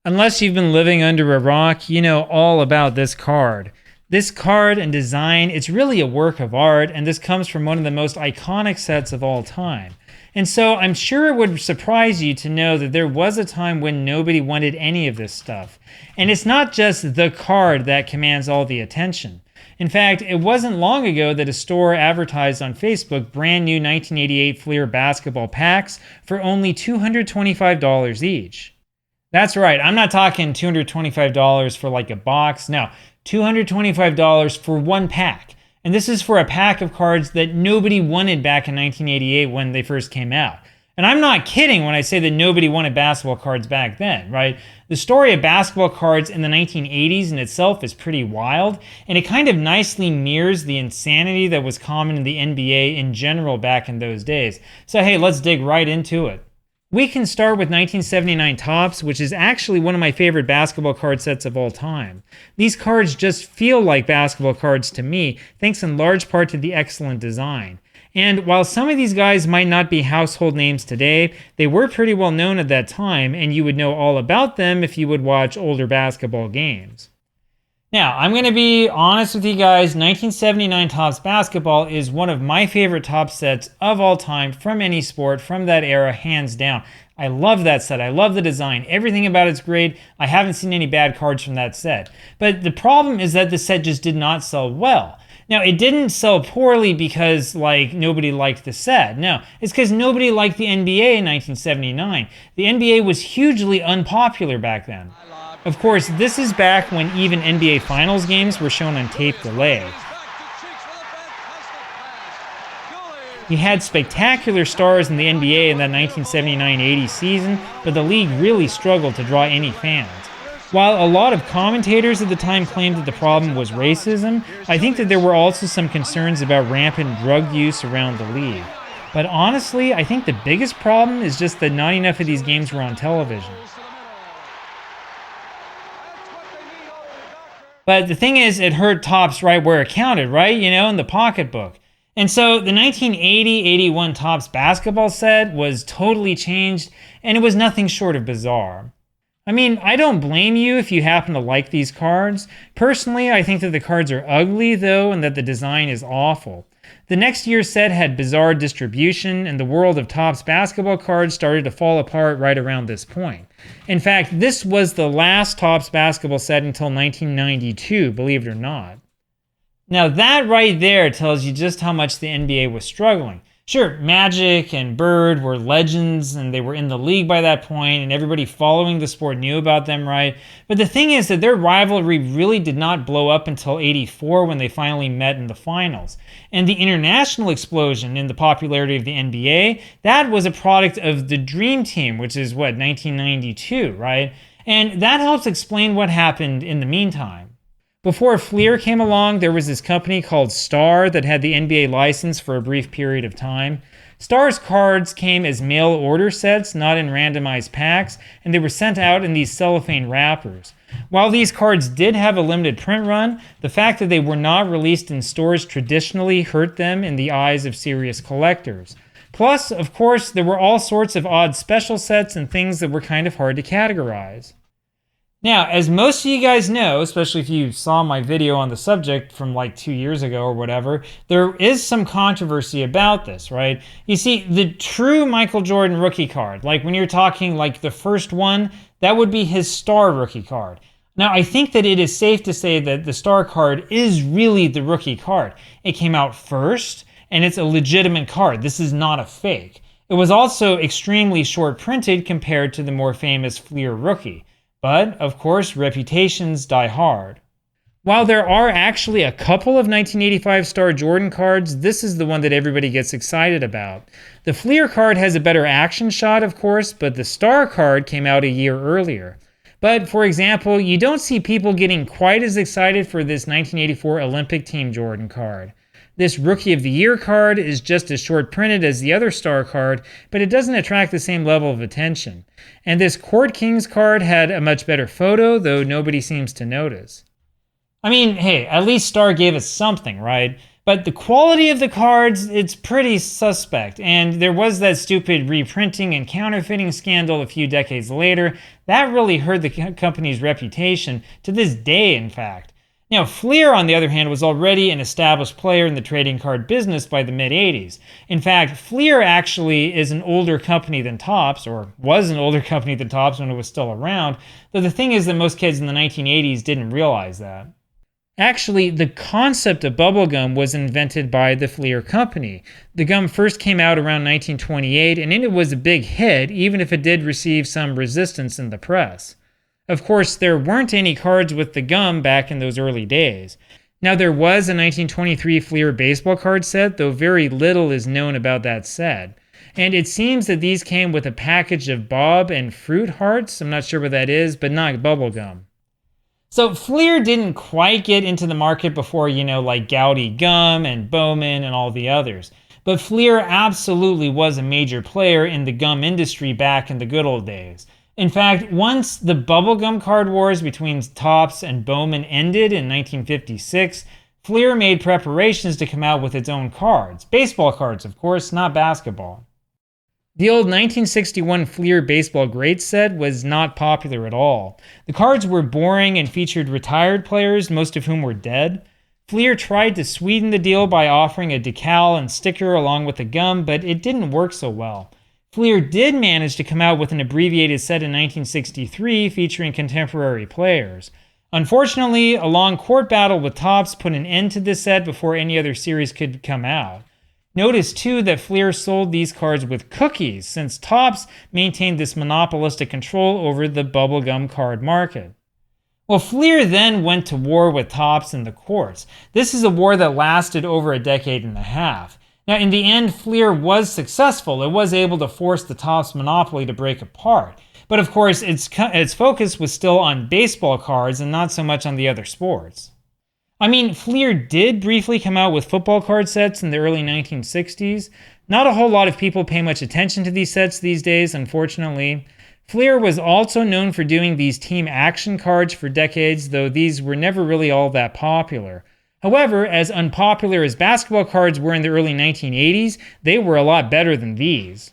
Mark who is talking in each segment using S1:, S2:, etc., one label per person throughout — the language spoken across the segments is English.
S1: Unless you've been living under a rock, you know all about this card. This card and design, it's really a work of art, and this comes from one of the most iconic sets of all time. And so I'm sure it would surprise you to know that there was a time when nobody wanted any of this stuff. And it's not just the card that commands all the attention. In fact, it wasn't long ago that a store advertised on Facebook brand new 1988 Fleer basketball packs for only $225 each. That's right, I'm not talking $225 for like a box, no, $225 for one pack. And this is for a pack of cards that nobody wanted back in 1988 when they first came out. And I'm not kidding when I say that nobody wanted basketball cards back then, right? The story of basketball cards in the 1980s in itself is pretty wild, and it kind of nicely mirrors the insanity that was common in the NBA in general back in those days. So hey, let's dig right into it. We can start with 1979 Topps, which is actually one of my favorite basketball card sets of all time. These cards just feel like basketball cards to me, thanks in large part to the excellent design. And while some of these guys might not be household names today, they were pretty well known at that time, and you would know all about them if you would watch older basketball games. Now, I'm going to be honest with you guys, 1979 Topps basketball is one of my favorite Topps sets of all time from any sport, from that era, hands down. I love that set. I love the design. Everything about it's great. I haven't seen any bad cards from that set. But the problem is that the set just did not sell well. Now, it didn't sell poorly because, nobody liked the set. No, it's because nobody liked the NBA in 1979. The NBA was hugely unpopular back then. Of course, this is back when even NBA Finals games were shown on tape delay. You had spectacular stars in the NBA in that 1979-80 season, but the league really struggled to draw any fans. While a lot of commentators at the time claimed that the problem was racism, I think that there were also some concerns about rampant drug use around the league. But honestly, I think the biggest problem is just that not enough of these games were on television. But the thing is, it hurt Topps right where it counted, right? In the pocketbook. And so the 1980-81 Topps basketball set was totally changed, and it was nothing short of bizarre. I mean, I don't blame you if you happen to like these cards. Personally, I think that the cards are ugly, though, and that the design is awful. The next year's set had bizarre distribution, and the world of Topps basketball cards started to fall apart right around this point. In fact, this was the last Topps basketball set until 1992, believe it or not. Now that right there tells you just how much the NBA was struggling. Sure, Magic and Bird were legends, and they were in the league by that point, and everybody following the sport knew about them, right? But the thing is that their rivalry really did not blow up until '84 when they finally met in the finals. And the international explosion in the popularity of the NBA, that was a product of the Dream Team, which is, 1992, right? And that helps explain what happened in the meantime. Before Fleer came along, there was this company called Star that had the NBA license for a brief period of time. Star's cards came as mail order sets, not in randomized packs, and they were sent out in these cellophane wrappers. While these cards did have a limited print run, the fact that they were not released in stores traditionally hurt them in the eyes of serious collectors. Plus, of course, there were all sorts of odd special sets and things that were kind of hard to categorize. Now, as most of you guys know, especially if you saw my video on the subject from 2 years ago or whatever, there is some controversy about this, right? You see, the true Michael Jordan rookie card, when you're talking the first one, that would be his Star rookie card. Now, I think that it is safe to say that the Star card is really the rookie card. It came out first, and it's a legitimate card. This is not a fake. It was also extremely short printed compared to the more famous Fleer rookie. But, of course, reputations die hard. While there are actually a couple of 1985 Star Jordan cards, this is the one that everybody gets excited about. The Fleer card has a better action shot, of course, but the Star card came out a year earlier. But, for example, you don't see people getting quite as excited for this 1984 Olympic Team Jordan card. This Rookie of the Year card is just as short printed as the other Star card, but it doesn't attract the same level of attention. And this Court Kings card had a much better photo, though nobody seems to notice. I mean, hey, at least Star gave us something, right? But the quality of the cards, it's pretty suspect. And there was that stupid reprinting and counterfeiting scandal a few decades later. That really hurt the company's reputation, to this day, in fact. Now, Fleer, on the other hand, was already an established player in the trading card business by the mid-'80s. In fact, Fleer actually is an older company than Topps, or was an older company than Topps when it was still around, though the thing is that most kids in the 1980s didn't realize that. Actually, the concept of bubblegum was invented by the Fleer company. The gum first came out around 1928, and it was a big hit, even if it did receive some resistance in the press. Of course, there weren't any cards with the gum back in those early days. Now, there was a 1923 Fleer baseball card set, though very little is known about that set. And it seems that these came with a package of Bob and Fruit Hearts. I'm not sure what that is, but not bubblegum. So Fleer didn't quite get into the market before, like Goudy Gum and Bowman and all the others. But Fleer absolutely was a major player in the gum industry back in the good old days. In fact, once the bubblegum card wars between Topps and Bowman ended in 1956, Fleer made preparations to come out with its own cards. Baseball cards, of course, not basketball. The old 1961 Fleer Baseball Great set was not popular at all. The cards were boring and featured retired players, most of whom were dead. Fleer tried to sweeten the deal by offering a decal and sticker along with the gum, but it didn't work so well. Fleer did manage to come out with an abbreviated set in 1963 featuring contemporary players. Unfortunately, a long court battle with Topps put an end to this set before any other series could come out. Notice too that Fleer sold these cards with cookies, since Topps maintained this monopolistic control over the bubblegum card market. Well, Fleer then went to war with Topps in the courts. This is a war that lasted over a decade and a half. Now, in the end, Fleer was successful. It was able to force the Topps monopoly to break apart. But of course, its focus was still on baseball cards and not so much on the other sports. I mean, Fleer did briefly come out with football card sets in the early 1960s. Not a whole lot of people pay much attention to these sets these days, unfortunately. Fleer was also known for doing these team action cards for decades, though these were never really all that popular. However, as unpopular as basketball cards were in the early 1980s, they were a lot better than these.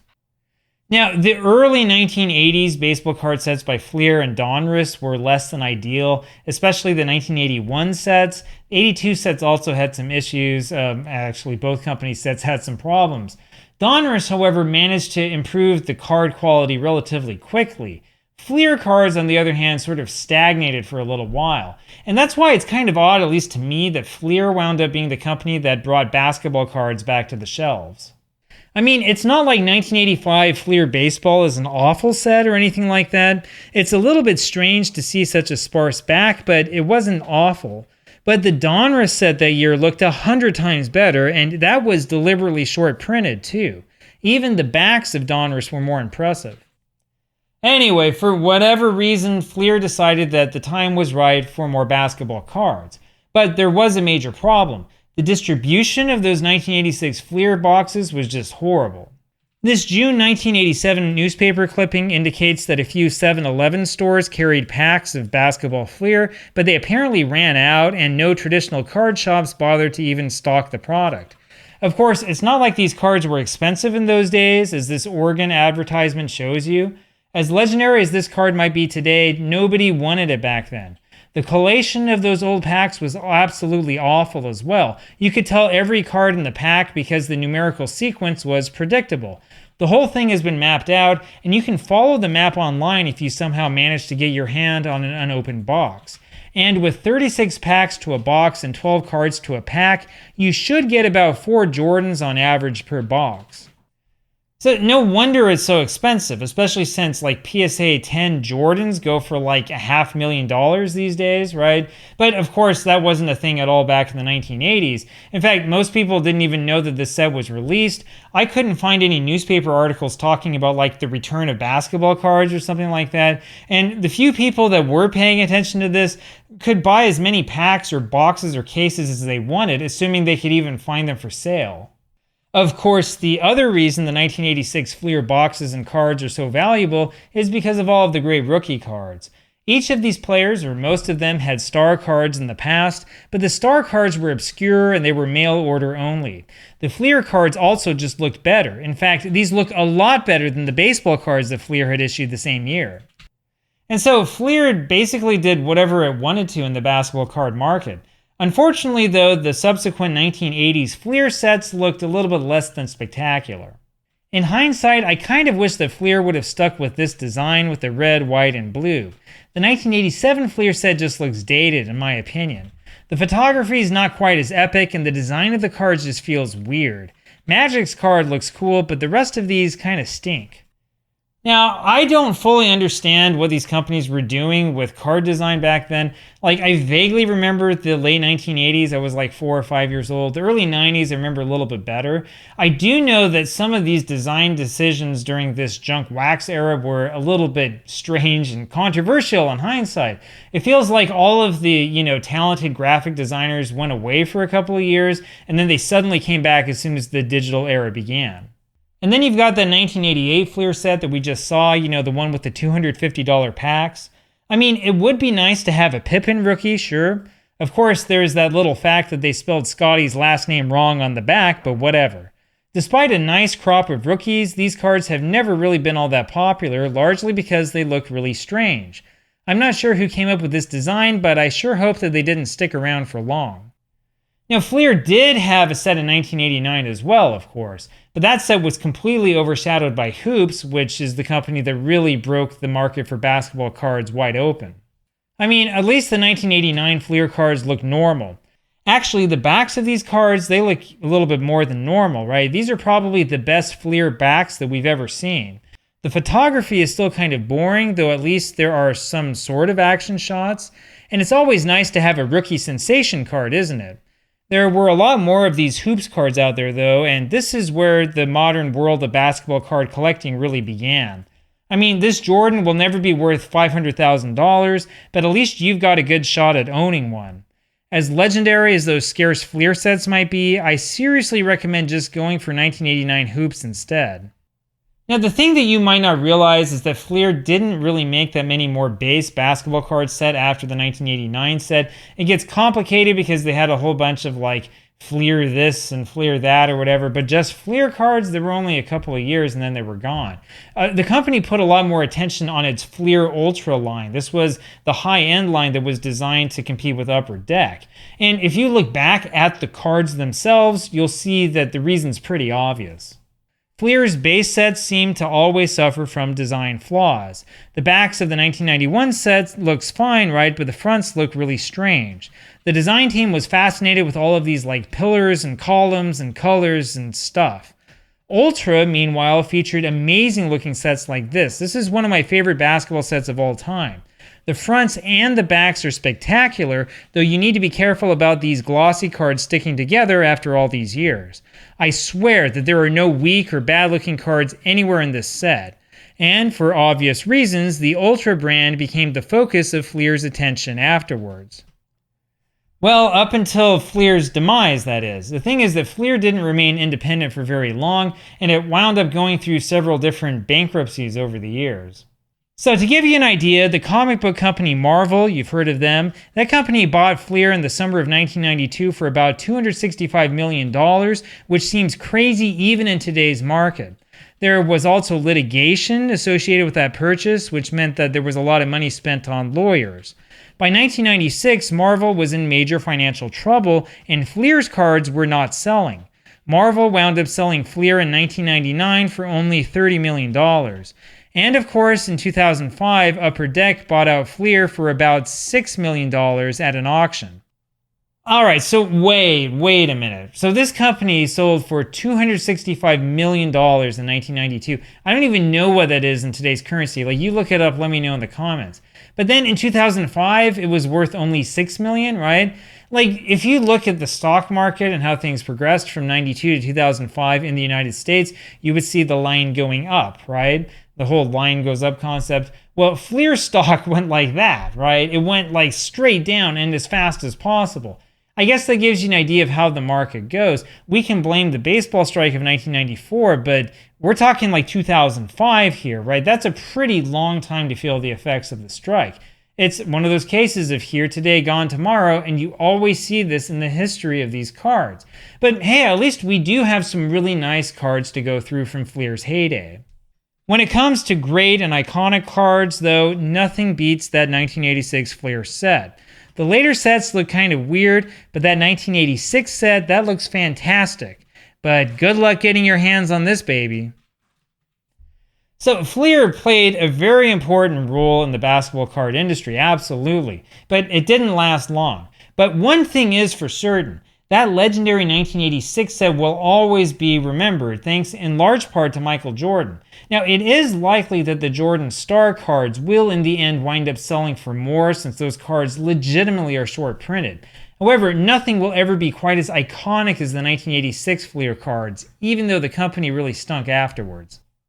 S1: Now, the early 1980s baseball card sets by Fleer and Donruss were less than ideal, especially the 1981 sets. 82 sets also had some issues. Actually, both companies' sets had some problems. Donruss, however, managed to improve the card quality relatively quickly. Fleer cards, on the other hand, sort of stagnated for a little while. And that's why it's kind of odd, at least to me, that Fleer wound up being the company that brought basketball cards back to the shelves. I mean, it's not like 1985 Fleer Baseball is an awful set or anything like that. It's a little bit strange to see such a sparse back, but it wasn't awful. But the Donruss set that year looked 100 times better, and that was deliberately short printed too. Even the backs of Donruss were more impressive. Anyway, for whatever reason, Fleer decided that the time was right for more basketball cards. But there was a major problem. The distribution of those 1986 Fleer boxes was just horrible. This June 1987 newspaper clipping indicates that a few 7-Eleven stores carried packs of basketball Fleer, but they apparently ran out and no traditional card shops bothered to even stock the product. Of course, it's not like these cards were expensive in those days, as this Oregon advertisement shows you. As legendary as this card might be today, nobody wanted it back then. The collation of those old packs was absolutely awful as well. You could tell every card in the pack because the numerical sequence was predictable. The whole thing has been mapped out, and you can follow the map online if you somehow manage to get your hand on an unopened box. And with 36 packs to a box and 12 cards to a pack, you should get about 4 Jordans on average per box. So no wonder it's so expensive, especially since like PSA 10 Jordans go for like $500,000 these days, right? But of course, that wasn't a thing at all back in the 1980s. In fact, most people didn't even know that this set was released. I couldn't find any newspaper articles talking about like the return of basketball cards or something like that. And the few people that were paying attention to this could buy as many packs or boxes or cases as they wanted, assuming they could even find them for sale. Of course, the other reason the 1986 Fleer boxes and cards are so valuable is because of all of the great rookie cards. Each of these players, or most of them, had star cards in the past, but the star cards were obscure and they were mail order only. The Fleer cards also just looked better. In fact, these look a lot better than the baseball cards that Fleer had issued the same year. And so Fleer basically did whatever it wanted to in the basketball card market. Unfortunately, though, the subsequent 1980s Fleer sets looked a little bit less than spectacular. In hindsight, I kind of wish that Fleer would have stuck with this design with the red, white, and blue. The 1987 Fleer set just looks dated, in my opinion. The photography is not quite as epic, and the design of the cards just feels weird. Magic's card looks cool, but the rest of these kind of stink. Now, I don't fully understand what these companies were doing with card design back then. Like, I vaguely remember the late 1980s. I was like 4 or 5 years old. The early 90s, I remember a little bit better. I do know that some of these design decisions during this junk wax era were a little bit strange and controversial in hindsight. It feels like all of the, talented graphic designers went away for a couple of years, and then they suddenly came back as soon as the digital era began. And then you've got the 1988 Fleer set that we just saw, the one with the $250 packs. I mean, it would be nice to have a Pippen rookie, sure. Of course, there's that little fact that they spelled Scotty's last name wrong on the back, but whatever. Despite a nice crop of rookies, these cards have never really been all that popular, largely because they look really strange. I'm not sure who came up with this design, but I sure hope that they didn't stick around for long. Now, Fleer did have a set in 1989 as well, of course, but that set was completely overshadowed by Hoops, which is the company that really broke the market for basketball cards wide open. I mean, at least the 1989 Fleer cards look normal. Actually, the backs of these cards, they look a little bit more than normal, right? These are probably the best Fleer backs that we've ever seen. The photography is still kind of boring, though at least there are some sort of action shots, and it's always nice to have a rookie sensation card, isn't it? There were a lot more of these Hoops cards out there, though, and this is where the modern world of basketball card collecting really began. I mean, this Jordan will never be worth $500,000, but at least you've got a good shot at owning one. As legendary as those scarce Fleer sets might be, I seriously recommend just going for 1989 Hoops instead. Now, the thing that you might not realize is that Fleer didn't really make that many more base basketball cards set after the 1989 set. It gets complicated because they had a whole bunch of like Fleer this and Fleer that or whatever, but just Fleer cards, there were only a couple of years and then they were gone. The company put a lot more attention on its Fleer Ultra line. This was the high-end line that was designed to compete with Upper Deck. And if you look back at the cards themselves, you'll see that the reason's pretty obvious. Fleer's base sets seem to always suffer from design flaws. The backs of the 1991 sets looks fine, right, but the fronts look really strange. The design team was fascinated with all of these like pillars and columns and colors and stuff. Ultra, meanwhile, featured amazing looking sets like this. This is one of my favorite basketball sets of all time. The fronts and the backs are spectacular, though you need to be careful about these glossy cards sticking together after all these years. I swear that there are no weak or bad looking cards anywhere in this set. And for obvious reasons, the Ultra brand became the focus of Fleer's attention afterwards. Well, up until Fleer's demise, that is. The thing is that Fleer didn't remain independent for very long, and it wound up going through several different bankruptcies over the years. So to give you an idea, the comic book company Marvel, you've heard of them, that company bought Fleer in the summer of 1992 for about $265 million, which seems crazy even in today's market. There was also litigation associated with that purchase, which meant that there was a lot of money spent on lawyers. By 1996, Marvel was in major financial trouble, and Fleer's cards were not selling. Marvel wound up selling Fleer in 1999 for only $30 million. And of course, in 2005, Upper Deck bought out Fleer for about $6 million at an auction. Alright, so wait a minute. So this company sold for $265 million in 1992. I don't even know what that is in today's currency. Like, you look it up, let me know in the comments. But then in 2005, it was worth only $6 million, right? Like, if you look at the stock market and how things progressed from 92 to 2005 in the United States, you would see the line going up, right? The whole line goes up concept. Well, Fleer stock went like that, right? It went like straight down and as fast as possible. I guess that gives you an idea of how the market goes. We can blame the baseball strike of 1994, but we're talking like 2005 here, right? That's a pretty long time to feel the effects of the strike. It's one of those cases of here today, gone tomorrow, and you always see this in the history of these cards. But hey, at least we do have some really nice cards to go through from Fleer's heyday. When it comes to great and iconic cards, though, nothing beats that 1986 Fleer set. The later sets look kind of weird, but that 1986 set, that looks fantastic. But good luck getting your hands on this baby. So Fleer played a very important role in the basketball card industry, absolutely, but it didn't last long. But one thing is for certain, that legendary 1986 set will always be remembered, thanks in large part to Michael Jordan. Now, it is likely that the Jordan Star cards will in the end wind up selling for more, since those cards legitimately are short printed. However, nothing will ever be quite as iconic as the 1986 Fleer cards, even though the company really stunk afterwards.